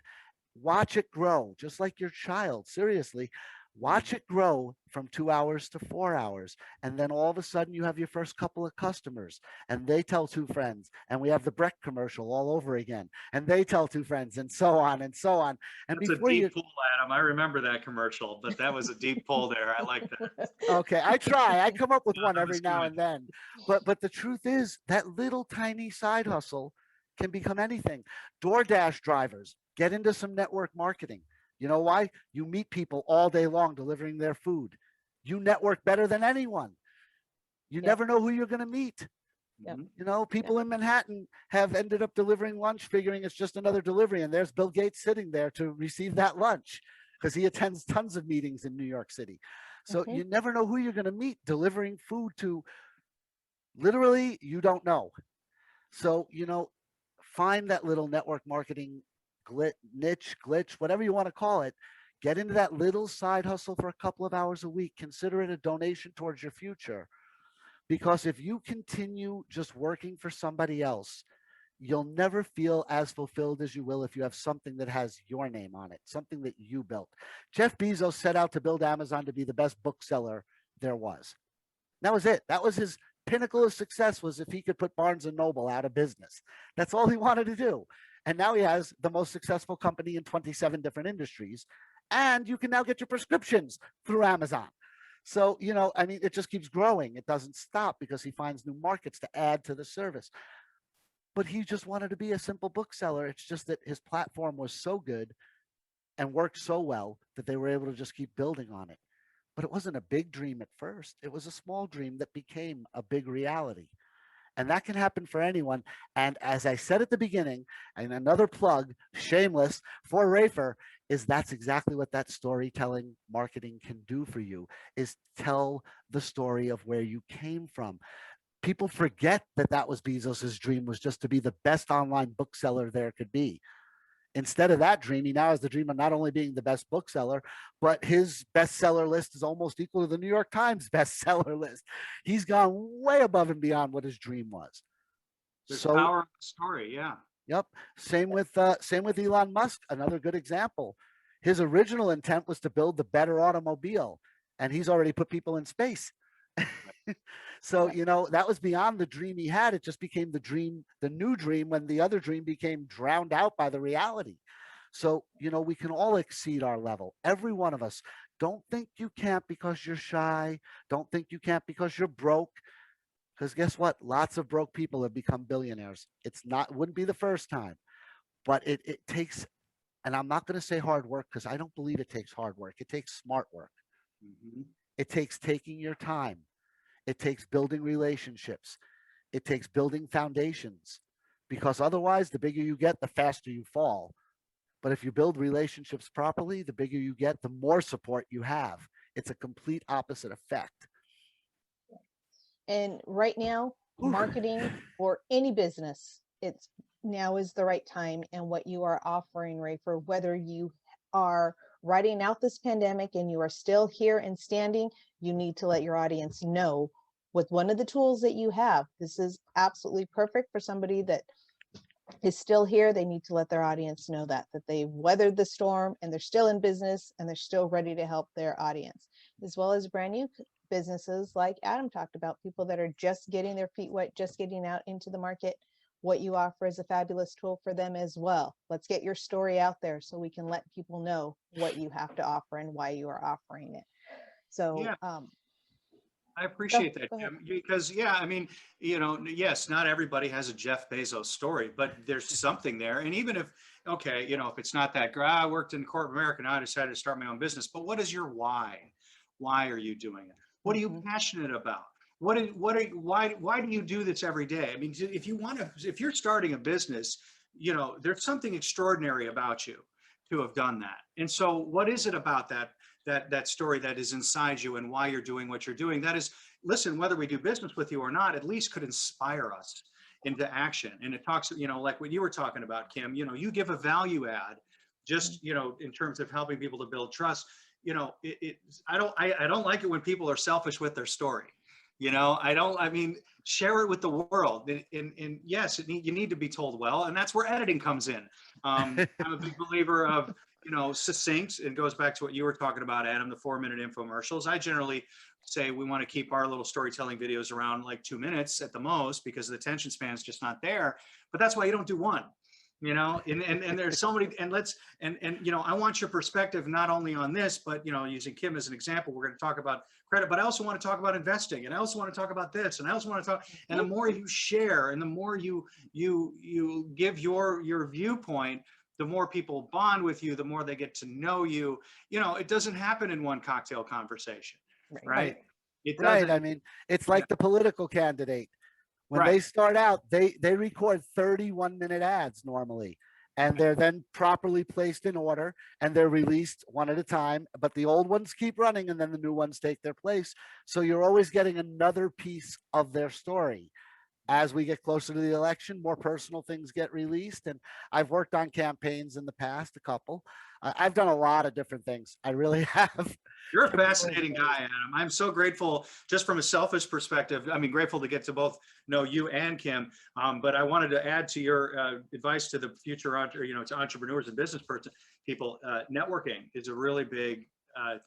watch it grow, just like your child. Seriously, watch it grow from 2 hours to 4 hours. And then all of a sudden, you have your first couple of customers, and they tell two friends. And we have the Breck commercial all over again. And they tell two friends, and so on and so on. And That's a before you, deep pull, Adam. I remember that commercial, but that was a deep pull there. I like that. okay, I try. I come up with No, one that every was now good. and then. But the truth is that little tiny side hustle can become anything. DoorDash drivers get into some network marketing. You know why? You meet people all day long delivering their food. You network better than anyone. You Yep. never know who you're going to meet. Yep. Mhm. People in Manhattan have ended up delivering lunch, figuring it's just another delivery. And there's Bill Gates sitting there to receive that lunch because he attends tons of meetings in New York City. So Mhm. you never know who you're going to meet delivering food to literally you don't know. So, find that little network marketing niche, glitch, whatever you want to call it. Get into that little side hustle for a couple of hours a week. Consider it a donation towards your future. Because if you continue just working for somebody else, you'll never feel as fulfilled as you will if you have something that has your name on it, something that you built. Jeff Bezos set out to build Amazon to be the best bookseller there was. That was it. That was his pinnacle of success, was if he could put Barnes and Noble out of business. That's all he wanted to do. And now he has the most successful company in 27 different industries. And you can now get your prescriptions through Amazon. So, it just keeps growing. It doesn't stop because he finds new markets to add to the service. But he just wanted to be a simple bookseller. It's just that his platform was so good and worked so well that they were able to just keep building on it. But it wasn't a big dream at first. It was a small dream that became a big reality. And that can happen for anyone. And as I said at the beginning, and another plug, shameless, for Rafer, is that's exactly what that storytelling marketing can do for you, is tell the story of where you came from. People forget that that was Bezos's dream, was just to be the best online bookseller there could be. Instead of that dream, he now has the dream of not only being the best bookseller, but his bestseller list is almost equal to the New York Times bestseller list. He's gone way above and beyond what his dream was. There's So, power in the story. Yeah. yep. Same with Elon Musk. Another good example. His original intent was to build the better automobile, and he's already put people in space. So, that was beyond the dream he had. It just became the new dream, when the other dream became drowned out by the reality. So, we can all exceed our level. Every one of us. Don't think you can't because you're shy. Don't think you can't because you're broke. Because guess what? Lots of broke people have become billionaires. Wouldn't be the first time, but it takes, and I'm not going to say hard work because I don't believe it takes hard work. It takes smart work. Mhm. It takes taking your time. It takes building relationships. It takes building foundations, because otherwise, the bigger you get, the faster you fall. But if you build relationships properly, the bigger you get, the more support you have. It's a complete opposite effect. And right now, Whew. marketing for any business, it's now is the right time. And what you are offering, Ray, for whether you are riding out this pandemic and you are still here and standing, you need to let your audience know with one of the tools that you have. This is absolutely perfect for somebody that is still here. They need to let their audience know that they've weathered the storm and they're still in business and they're still ready to help their audience, as well as brand new businesses like Adam talked about, people that are just getting their feet wet, just getting out into the market. What you offer is a fabulous tool for them as well. Let's get your story out there so we can let people know what you have to offer and why you are offering it. So Yeah. I go appreciate that, ahead. Jim, because yeah, I mean, yes, not everybody has a Jeff Bezos story, but there's something there. And even if, okay, if it's not that great, I worked in corporate America, now I decided to start my own business. But what is your why? Why are you doing it? What are you Mhm. passionate about? Why do you do this every day? I mean, if you're starting a business, there's something extraordinary about you. to have done that. And so what is it about that story that is inside you and why you're doing what you're doing? That is, listen, whether we do business with you or not, at least could inspire us into action. And it talks, like what you were talking about, Kim, you give a value add just, in terms of helping people to build trust. I don't like it when people are selfish with their story. Share it with the world. And yes, you need to be told well. And that's where editing comes in. I'm a big believer of, succinct. It goes back to what you were talking about, Adam, the 4-minute infomercials. I generally say we want to keep our little storytelling videos around like 2 minutes at the most, because the attention span is just not there. But that's why you don't do one. And there's so many, and I want your perspective not only on this, but using Kim as an example, we're going to talk about credit, but I also want to talk about investing, and I also want to talk about this, and I also want to talk. And the more you share, and the more you give your viewpoint, the more people bond with you, the more they get to know you. It doesn't happen in one cocktail conversation, right? It doesn't. Right. I mean, it's like the political candidate. When they start out, they record 31-minute ads normally, and they're then properly placed in order, and they're released one at a time, but the old ones keep running and then the new ones take their place. So you're always getting another piece of their story. As we get closer to the election, more personal things get released. And I've worked on campaigns in the past, a couple. I've done a lot of different things. I really have. You're a fascinating guy, Adam. I'm so grateful, just from a selfish perspective. Grateful to get to both know you and Kim. But I wanted to add to your advice to the future, to entrepreneurs and business people. Networking is a really big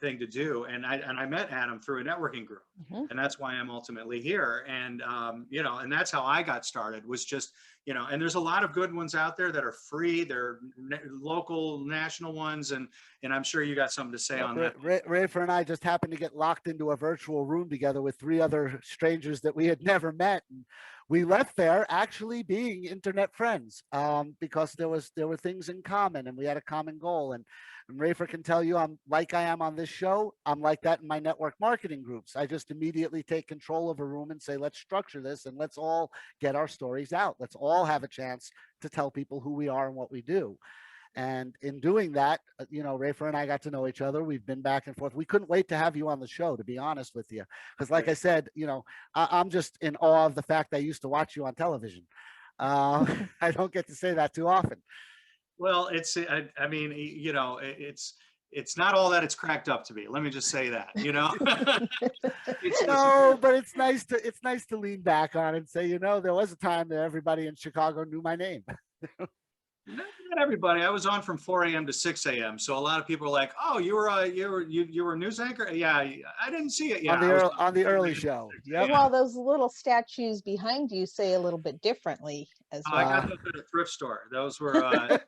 thing to do. And I met Adam through a networking group, and that's why I'm ultimately here. And, and that's how I got started, was just, and there's a lot of good ones out there that are free. They're local, national ones. And I'm sure you got something to say on that. Rafer and I just happened to get locked into a virtual room together with 3 other strangers that we had never met. And we left there actually being internet friends, because there were things in common, and we had a common goal. And Rafer can tell you, I'm like I am on this show. I'm like that in my network marketing groups. I just immediately take control of a room and say, let's structure this, and let's all get our stories out. Let's all have a chance to tell people who we are and what we do. And in doing that, Rafer and I got to know each other. We've been back and forth. We couldn't wait to have you on the show, to be honest with you. Because like I said, I'm just in awe of the fact I used to watch you on television. I don't get to say that too often. Well, it's not all that it's cracked up to be. Let me just say that, No, but it's nice to lean back on and say, there was a time that everybody in Chicago knew my name. Not everybody. I was on from 4 a.m. to 6 a.m. So a lot of people are like, "Oh, you were a news anchor?" Yeah, I didn't see it. Yeah, on the early show. Yeah. Well, those little statues behind you say a little bit differently as well. I got those at a thrift store. Those were.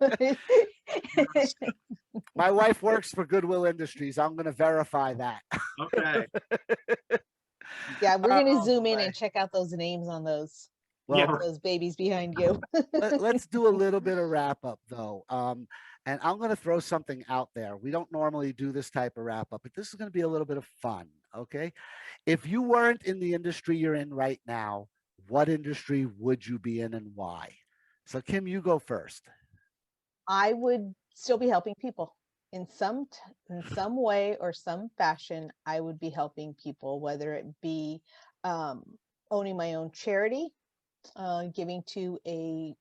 My wife works for Goodwill Industries. I'm going to verify that. Okay. Yeah, we're going to zoom in and check out those names on those. Well, those babies behind you. Let's do a little bit of wrap up, though. And I'm going to throw something out there. We don't normally do this type of wrap up, but this is going to be a little bit of fun. Okay. If you weren't in the industry you're in right now, what industry would you be in and why? So, Kim, you go first. I would still be helping people in some way or some fashion. I would be helping people, whether it be owning my own charity, giving to a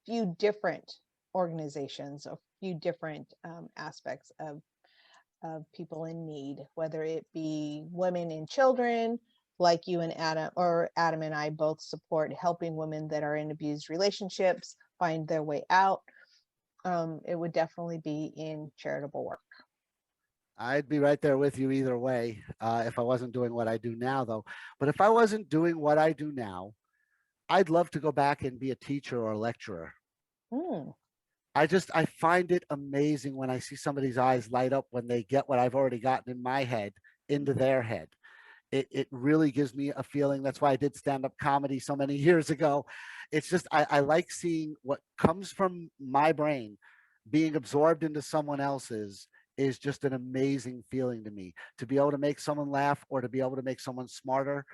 few different organizations, a few different aspects of people in need, whether it be women and children, like you and Adam, or Adam and I both support helping women that are in abused relationships find their way out. It would definitely be in charitable work. I'd be right there with you either way, if I wasn't doing what I do now, though. But if I wasn't doing what I do now, I'd love to go back and be a teacher or a lecturer. I find it amazing when I see somebody's eyes light up when they get what I've already gotten in my head into their head. It really gives me a feeling. That's why I did stand-up comedy so many years ago. It's just, I like seeing what comes from my brain being absorbed into someone else's is just an amazing feeling to me. To be able to make someone laugh or to be able to make someone smarter,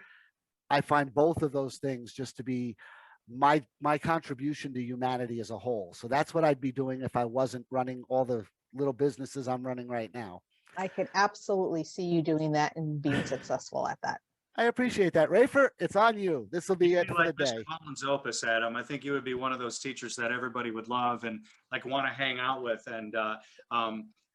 I find both of those things just to be my contribution to humanity as a whole. So that's what I'd be doing if I wasn't running all the little businesses I'm running right now. I could absolutely see you doing that and being successful at that. I appreciate that. Rafer, it's on you. This will be You'd it be for like the Mr. day. Holland's Opus, Adam. I think you would be one of those teachers that everybody would love and like want to hang out with. And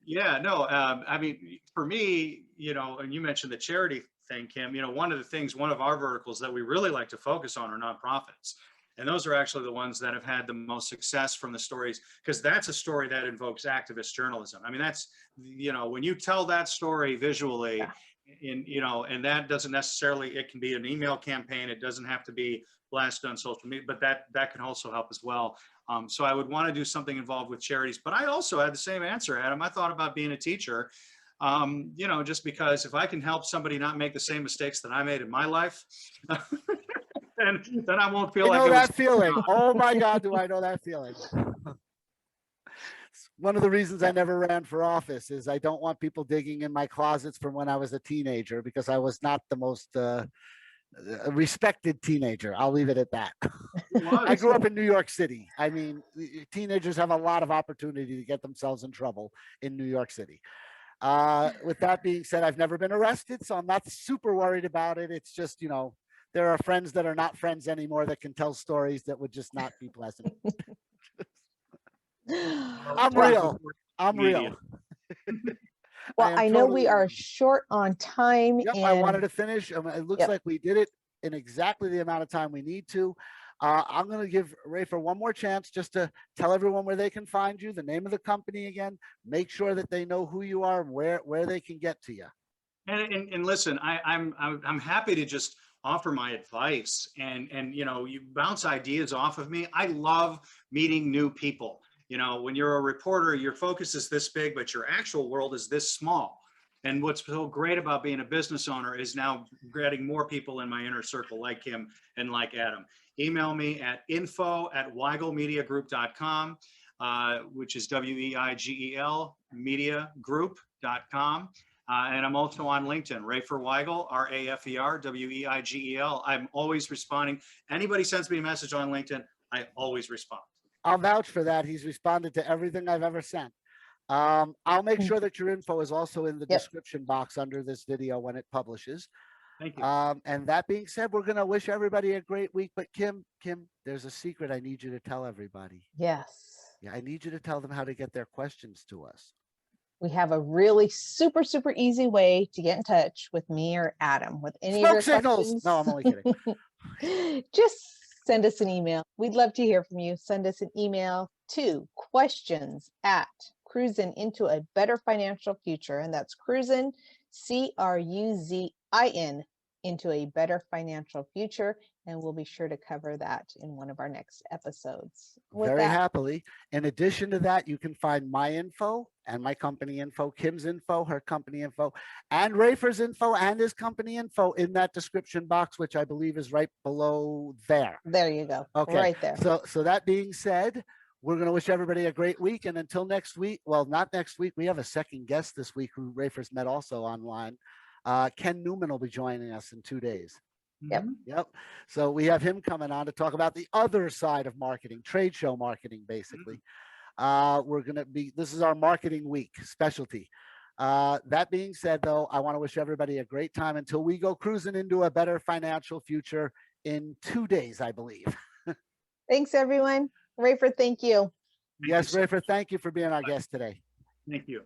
yeah, no, I mean, for me, and you mentioned the charity thing, Kim, one of the things, one of our verticals that we really like to focus on are nonprofits. And those are actually the ones that have had the most success from the stories, because that's a story that invokes activist journalism. I mean, that's, when you tell that story visually, Yeah. and that doesn't necessarily, it can be an email campaign. It doesn't have to be blasted on social media, but that can also help as well. So I would want to do something involved with charities, but I also had the same answer, Adam. I thought about being a teacher, just because if I can help somebody not make the same mistakes that I made in my life, then I won't feel I like know it was. that feeling. Oh my God, do I know that feeling? One of the reasons I never ran for office is I don't want people digging in my closets from when I was a teenager, because I was not the most respected teenager. I'll leave it at that. I grew up in New York City. I mean, teenagers have a lot of opportunity to get themselves in trouble in New York City. With that being said, I've never been arrested, so I'm not super worried about it. It's just, there are friends that are not friends anymore that can tell stories that would just not be pleasant. I'm Well, real. I'm Media. real. well, I know we totally are real. short on time. Yep, I wanted And to finish. It looks Yep. like we did it in exactly the amount of time we need to. I'm going to give Rafer one more chance just to tell everyone where they can find you, the name of the company again, make sure that they know who you are and where they can get to you. And listen, I'm happy to just offer my advice, and you bounce ideas off of me. I love meeting new people. When you're a reporter, your focus is this big, but your actual world is this small. And what's so great about being a business owner is now getting more people in my inner circle like Kim and like Adam. Email me at info@weigelmediagroup.com, which is Weigel Media Group.com. And I'm also on LinkedIn, Rafer Weigel, Rafer Weigel. I'm always responding. Anybody sends me a message on LinkedIn, I always respond. I'll vouch for that. He's responded to everything I've ever sent. I'll make sure that your info is also in the Yep. description box under this video when it publishes. Thank you. And that being said, we're going to wish everybody a great week. But Kim, there's a secret I need you to tell everybody. Yes. Yeah, I need you to tell them how to get their questions to us. We have a really super, super easy way to get in touch with me or Adam with any of Smoke your signals. questions. No, I'm only kidding. Just send us an email. We'd love to hear from you. Send us an email to questions@cruisinintobetterfinancialfuture. And that's cruisin, CRUZIN, into a better financial future. And we'll be sure to cover that in one of our next episodes. With Very that, happily. In addition to that, you can find my info and my company info, Kim's info, her company info, and Rafer's info and his company info in that description box, which I believe is right below there. there you go. Okay. Right there. So that being said, we're going to wish everybody a great week. And until next week, well, not next week, we have a second guest this week who Rafer's met also online. Ken Newman will be joining us in 2 days. Yep. Yep. So we have him coming on to talk about the other side of marketing, trade show marketing, basically. This is our marketing week specialty. That being said, though, I want to wish everybody a great time until we go cruising into a better financial future in 2 days, I believe. Thanks, everyone. Rafer, thank you. Yes, Rafer, thank you for being our guest today. Thank you.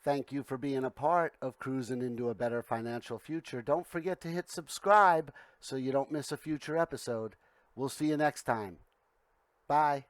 Thank you for being a part of Cruising into a Better Financial Future. Don't forget to hit subscribe so you don't miss a future episode. We'll see you next time. Bye.